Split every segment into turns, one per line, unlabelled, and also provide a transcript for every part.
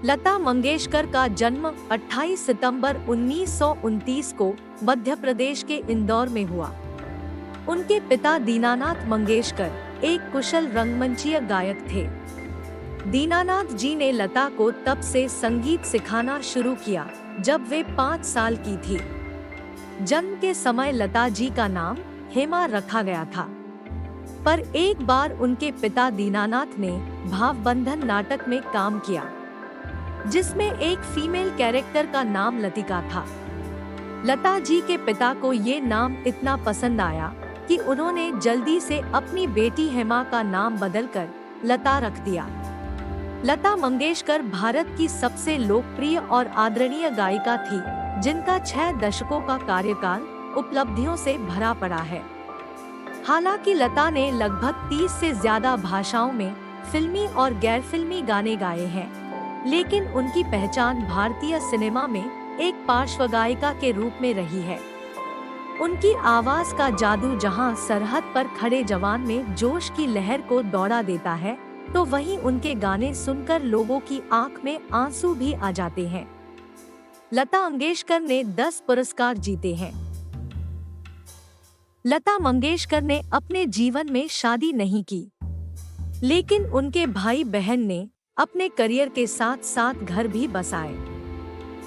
लता मंगेशकर का जन्म 28 सितंबर 1929 को मध्य प्रदेश के इंदौर में हुआ। उनके पिता दीनानाथ मंगेशकर एक कुशल रंगमंचीय गायक थे। दीनानाथ जी ने लता को तब से संगीत सिखाना शुरू किया जब वे 5 साल की थी। जन्म के समय लता जी का नाम हेमा रखा गया था, पर एक बार उनके पिता दीनानाथ ने भावबंधन नाटक में काम किया, जिसमें एक फीमेल कैरेक्टर का नाम लतिका था। लता जी के पिता को ये नाम इतना पसंद आया कि उन्होंने जल्दी से अपनी बेटी हेमा का नाम बदलकर लता रख दिया। लता मंगेशकर भारत की सबसे लोकप्रिय और आदरणीय गायिका थी, जिनका 6 दशकों का कार्यकाल उपलब्धियों से भरा पड़ा है। हालांकि लता ने लगभग 30 से ज्यादा भाषाओं में फिल्मी और गैर फिल्मी गाने गाए हैं, लेकिन उनकी पहचान भारतीय सिनेमा में एक पार्श्व गायिका के रूप में रही है। उनकी आवाज का जादू जहां सरहद पर खड़े जवान में जोश की लहर को दौड़ा देता है, तो वहीं उनके गाने सुनकर लोगों की आंख में आंसू भी आ जाते हैं। लता मंगेशकर ने 10 पुरस्कार जीते हैं। लता मंगेशकर ने अपने जीवन में शादी नहीं की, लेकिन उनके भाई बहन ने अपने करियर के साथ साथ घर भी बसाए।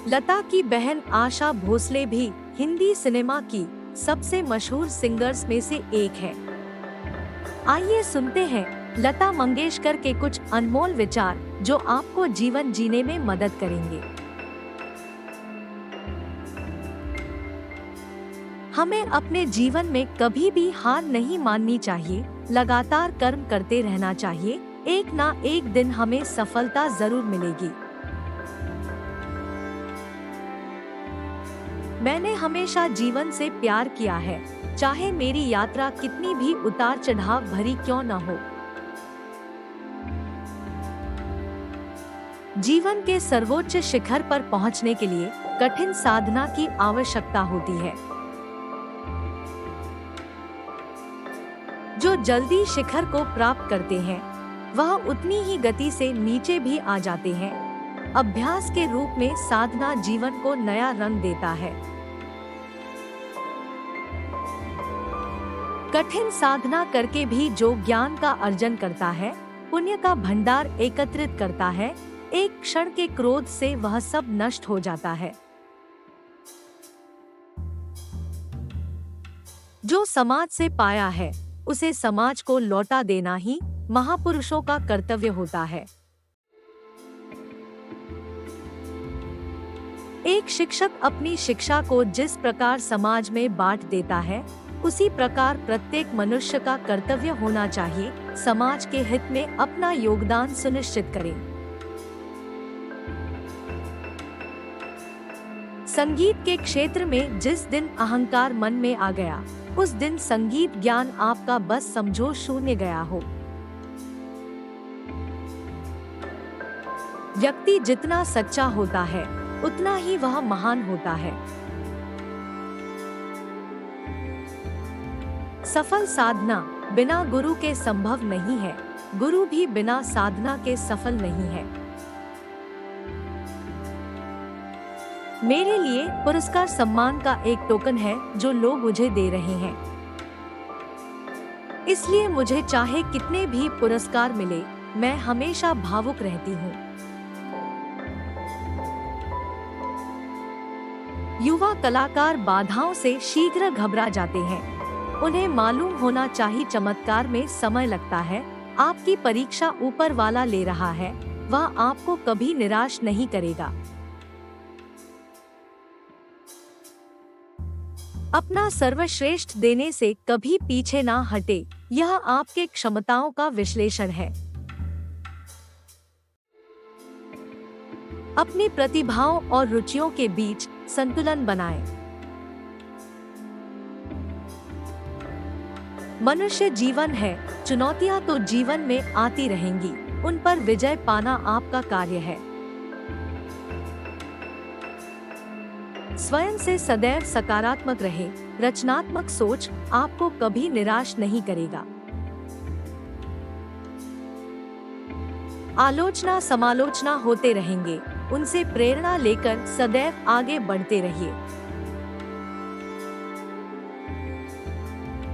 लता की बहन आशा भोसले भी हिंदी सिनेमा की सबसे मशहूर सिंगर्स में से एक है। आइए सुनते हैं लता मंगेशकर के कुछ अनमोल विचार जो आपको जीवन जीने में मदद करेंगे। हमें अपने जीवन में कभी भी हार नहीं माननी चाहिए, लगातार कर्म करते रहना चाहिए। एक ना एक दिन हमें सफलता जरूर मिलेगी। मैंने हमेशा जीवन से प्यार किया है, चाहे मेरी यात्रा कितनी भी उतार चढ़ाव भरी क्यों न हो। जीवन के सर्वोच्च शिखर पर पहुंचने के लिए कठिन साधना की आवश्यकता होती है। जो जल्दी शिखर को प्राप्त करते हैं, वह उतनी ही गति से नीचे भी आ जाते हैं। अभ्यास के रूप में साधना जीवन को नया रंग देता है। कठिन साधना करके भी जो ज्ञान का अर्जन करता है, पुण्य का भंडार एकत्रित करता है, एक क्षण के क्रोध से वह सब नष्ट हो जाता है। जो समाज से पाया है, उसे समाज को लौटा देना ही महापुरुषों का कर्तव्य होता है। एक शिक्षक अपनी शिक्षा को जिस प्रकार समाज में बांट देता है, उसी प्रकार प्रत्येक मनुष्य का कर्तव्य होना चाहिए समाज के हित में अपना योगदान सुनिश्चित करें। संगीत के क्षेत्र में जिस दिन अहंकार मन में आ गया, उस दिन संगीत ज्ञान आपका बस समझो शून्य गया हो। व्यक्ति जितना सच्चा होता है, उतना ही वह महान होता है। सफल साधना बिना गुरु के संभव नहीं है, गुरु भी बिना साधना के सफल नहीं है। मेरे लिए पुरस्कार सम्मान का एक टोकन है जो लोग मुझे दे रहे हैं। इसलिए मुझे चाहे कितने भी पुरस्कार मिले, मैं हमेशा भावुक रहती हूँ। युवा कलाकार बाधाओं से शीघ्र घबरा जाते हैं। उन्हें मालूम होना चाहिए चमत्कार में समय लगता है। आपकी परीक्षा ऊपर वाला ले रहा है, वह आपको कभी निराश नहीं करेगा। अपना सर्वश्रेष्ठ देने से कभी पीछे ना हटे, यह आपके क्षमताओं का विश्लेषण है। अपनी प्रतिभाओं और रुचियों के बीच संतुलन बनाएं। मनुष्य जीवन है, चुनौतियां तो जीवन में आती रहेंगी, उन पर विजय पाना आपका कार्य है। स्वयं से सदैव सकारात्मक रहे, रचनात्मक सोच आपको कभी निराश नहीं करेगा। आलोचना समालोचना होते रहेंगे, उनसे प्रेरणा लेकर सदैव आगे बढ़ते रहिए।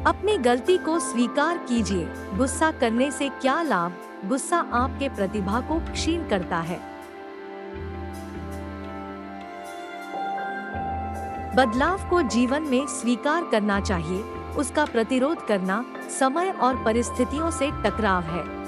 अपनी गलती को स्वीकार कीजिए। गुस्सा करने से क्या लाभ? गुस्सा आपके प्रतिभा को क्षीण करता है। बदलाव को जीवन में स्वीकार करना चाहिए, उसका प्रतिरोध करना समय और परिस्थितियों से टकराव है।